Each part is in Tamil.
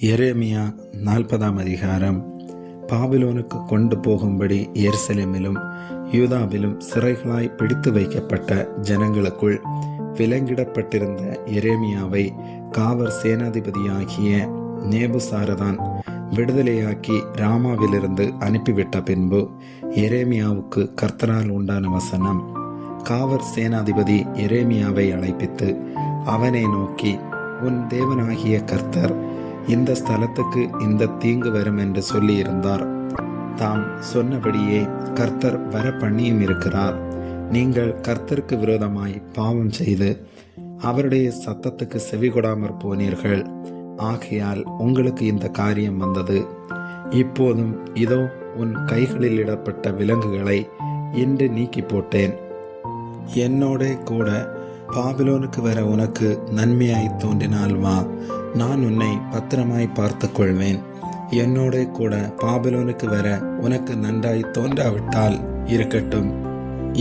எரேமியா 40ஆம் அதிகாரம். பாபிலோனுக்கு கொண்டு போகும்படி எருசலேமிலும் யூதாவிலும் சிறைகளாய் பிடித்து வைக்கப்பட்ட ஜனங்களுக்குள் விலங்கிடப்பட்டிருந்த எரேமியாவை காவற் சேனாதிபதியாகிய நேபுசாரதான் விடுதலையாக்கி ராமாவிலிருந்து அனுப்பிவிட்ட பின்பு எரேமியாவுக்கு கர்த்தரால் உண்டான வசனம். காவற் சேனாதிபதி எரேமியாவை அழைப்பித்து அவனை நோக்கி, உன் தேவனாகிய கர்த்தர் இந்த ஸ்தலத்துக்கு இந்த தீங்கு வரும் என்று சொல்லியிருந்தார். தாம் சொன்னபடியே கர்த்தர் வர பண்ணியும் இருக்கிறார். நீங்கள் கர்த்தருக்கு விரோதமாய் பாவம் செய்து அவருடைய சத்தத்துக்கு செவிகொடாமற் போனீர்கள். ஆகையால் உங்களுக்கு இந்த காரியம் வந்தது. இப்போதும் இதோ உன் கைகளில் இடப்பட்ட விலங்குகளை இன்று நீக்கி போட்டேன். என்னோட கூட பாபிலோனுக்கு வர உனக்கு நன்மையாய் தோன்றினால் வா, நான் உன்னை பத்திரமாய் பார்த்து கொள்வேன். என்னோட கூட பாபிலோனுக்கு வர உனக்கு நன்றாய் தோன்றாவிட்டால் இருக்கட்டும்.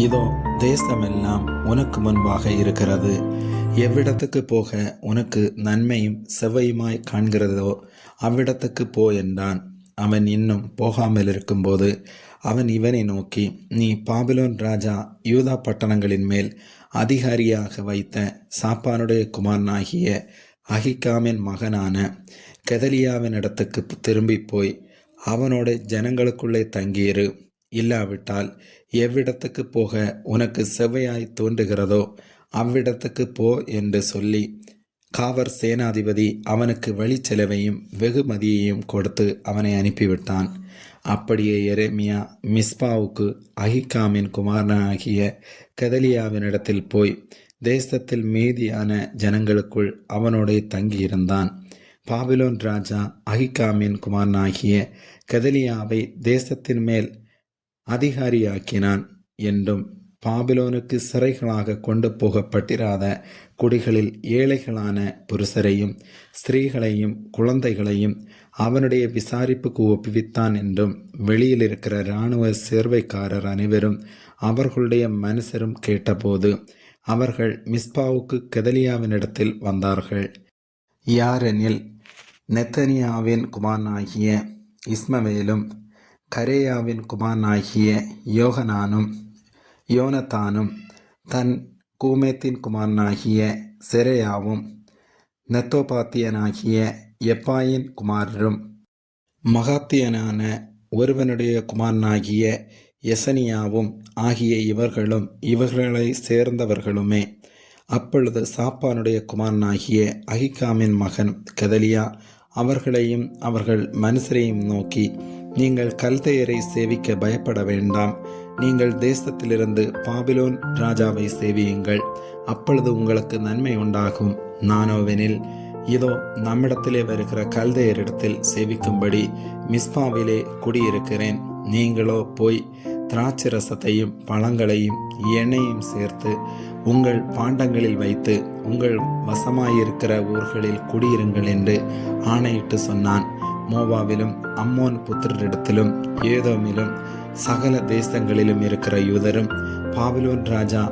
இதோ தேசமெல்லாம் உனக்கு முன்பாக இருக்கிறது. எவ்விடத்துக்கு போக உனக்கு நன்மையும் செவ்வையுமாய் காண்கிறதோ அவ்விடத்துக்கு போ என்றான். அவன் இன்னும் போகாமல் இருக்கும்போது அவன் இவனை நோக்கி, நீ பாபிலோன் ராஜா யூதா பட்டணங்களின் மேல் அதிகாரியாக வைத்த சாப்பானுடைய குமாரனாகிய அகிகாமின் மகனான கெதலியாவின் இடத்துக்கு திரும்பி போய் அவனோட ஜனங்களுக்குள்ளே தங்கியிரு. இல்லாவிட்டால் எவ்விடத்துக்கு போக உனக்கு செவ்வையாய் தோன்றுகிறதோ அவ்விடத்துக்கு போ என்று சொல்லி காவற் சேனாதிபதி அவனுக்கு வழிச்செலவையும் வெகுமதியையும் கொடுத்து அவனை அனுப்பிவிட்டான். அப்படியே எரேமியா மிஸ்பாவுக்கு அகிகாமின் குமாரனாகிய கெதலியாவினிடத்தில் போய் தேசத்தில் மீதியான ஜனங்களுக்குள் அவனோட தங்கியிருந்தான். பாபிலோன் ராஜா அகிகாமின் குமாரனாகிய கெதலியாவை தேசத்தின் மேல் அதிகாரியாக்கினான் என்றும், பாபிலோனுக்கு சிறைகளாக கொண்டு போகப்பட்டிராத குடிகளில் ஏழைகளான புருஷரையும் ஸ்திரீகளையும் குழந்தைகளையும் அவனுடைய விசாரிப்புக்கு ஒப்புவித்தான் என்றும், வெளியில் இருக்கிற இராணுவ சேர்வைக்காரர் அனைவரும் அவர்களுடைய மனுஷரும் கேட்டபோது அவர்கள் மிஸ்பாவுக்கு கெதலியாவினிடத்தில் வந்தார்கள். யாரெனில் நெத்தனியாவின் குமாரனாகிய இஸ்மவேலும் கரேயாவின் குமாரனாகிய யோகனானும் யோனத்தானும் தன் கூமேத்தின் குமாரனாகிய செரேயாவும் நெத்தோபாத்தியனாகிய எப்பாயின் குமாரரும் மகாத்தியனான ஒருவனுடைய குமாரனாகிய எசனியாவும் ஆகிய இவர்களும் இவர்களை சேர்ந்தவர்களுமே. அப்பொழுது சாப்பானுடைய குமாரனாகிய அகிகாமின் மகன் கெதலியா அவர்களையும் அவர்கள் மனுஷரையும் நோக்கி, நீங்கள் கல்தையரை சேவிக்க பயப்பட வேண்டாம். நீங்கள் தேசத்திலிருந்து பாபிலோன் ராஜாவை சேவியுங்கள். அப்பொழுது உங்களுக்கு நன்மை உண்டாகும். நானோவெனில் இதோ நம்மிடத்திலே வருகிற கல்தையரிடத்தில் சேவிக்கும்படி மிஸ்பாவிலே குடியிருக்கிறேன். நீங்களோ போய் திராட்சரசத்தையும் பழங்களையும் எண்ணெயும் சேர்த்து உங்கள் பாண்டங்களில் வைத்து உங்கள் வசமாயிருக்கிற ஊர்களில் குடியிருங்கள் என்று ஆணையிட்டு சொன்னான். மோவாவிலும் அம்மோன் புத்திரரிடத்திலும் ஏதோமிலும் சகல தேசங்களிலும் இருக்கிற யூதரும் பாபிலோன் ராஜா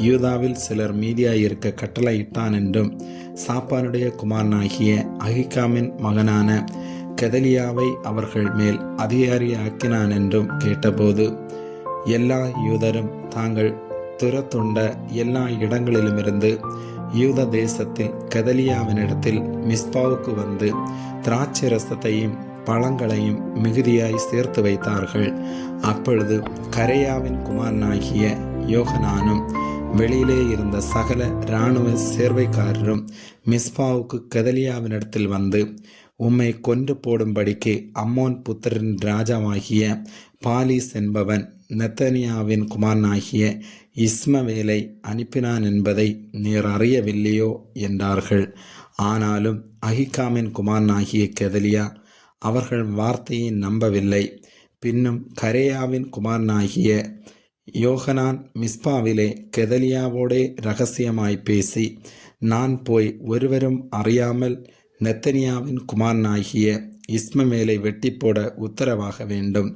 யூதாவில் சிலர் மீதியாயிருக்க கட்டளையிட்டான் என்றும், சாப்பானுடைய குமாரனாகிய அகிகாமின் மகனான கெதலியாவை அவர்கள் மேல் அதிகாரியாக்கினான் என்றும் கேட்டபோது, எல்லா யூதரும் தாங்கள் துரத்துண்ட எல்லா இடங்களிலுமிருந்து யூத தேசத்தில் கெதலியாவினிடத்தில் மிஸ்பாவுக்கு வந்து திராட்சரசத்தையும் பழங்களையும் மிகுதியாய் சேர்த்து வைத்தார்கள். அப்பொழுது கரேயாவின் குமாரனாகிய யோகனானும் வெளியிலே இருந்த சகல இராணுவ சேர்வைக்காரரும் மிஸ்பாவுக்கு கெதலியாவினிடத்தில் வந்து, உம்மை கொன்று போடும்படிக்கு அம்மோன் புத்திரன் ராஜாவாகிய பாலிஸ் என்பவன் நெத்தனியாவின் குமாரனாகிய இஸ்மவேலை அனுப்பினான் என்பதை நீர் அறியவில்லையோ என்றார்கள். ஆனாலும் அகிகாமின் குமாரனாகிய கெதலியா அவர்கள் வார்த்தையை நம்பவில்லை. பின்னும் கரேயாவின் குமாரனாகிய யோகனான் மிஸ்பாவிலே கெதலியாவோடே இரகசியமாய் பேசி, நான் போய் ஒருவரும் அறியாமல் நெத்தனியாவின் குமாரனாகிய இஸ்மவேலை வெட்டி போட உத்தரவாக வேண்டும்.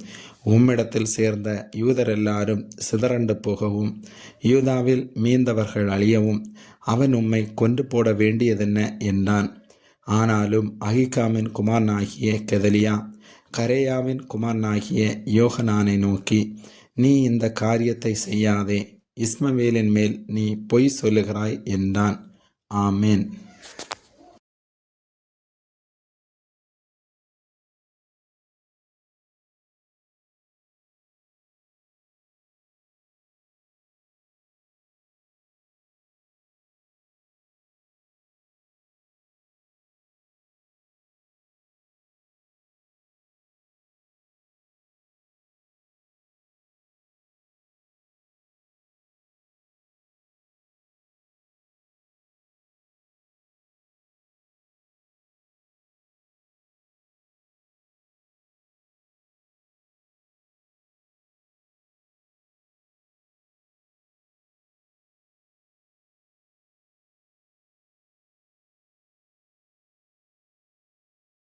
உம்மிடத்தில் சேர்ந்த யூதர் எல்லாரும் சிதறண்டு போகவும் யூதாவில் மீந்தவர்கள் அழியவும் அவன் உம்மை கொன்று போட வேண்டியதென்ன என்றான். ஆனாலும் அகிகாமின் குமாரனாகிய கெதலியா கரேயாவின் குமாரனாகிய யோகனானை நோக்கி, நீ இந்த காரியத்தை செய்யாதே, இஸ்மவேலின் மேல் நீ பொய் சொல்லுகிறாய் என்றான். ஆமென்.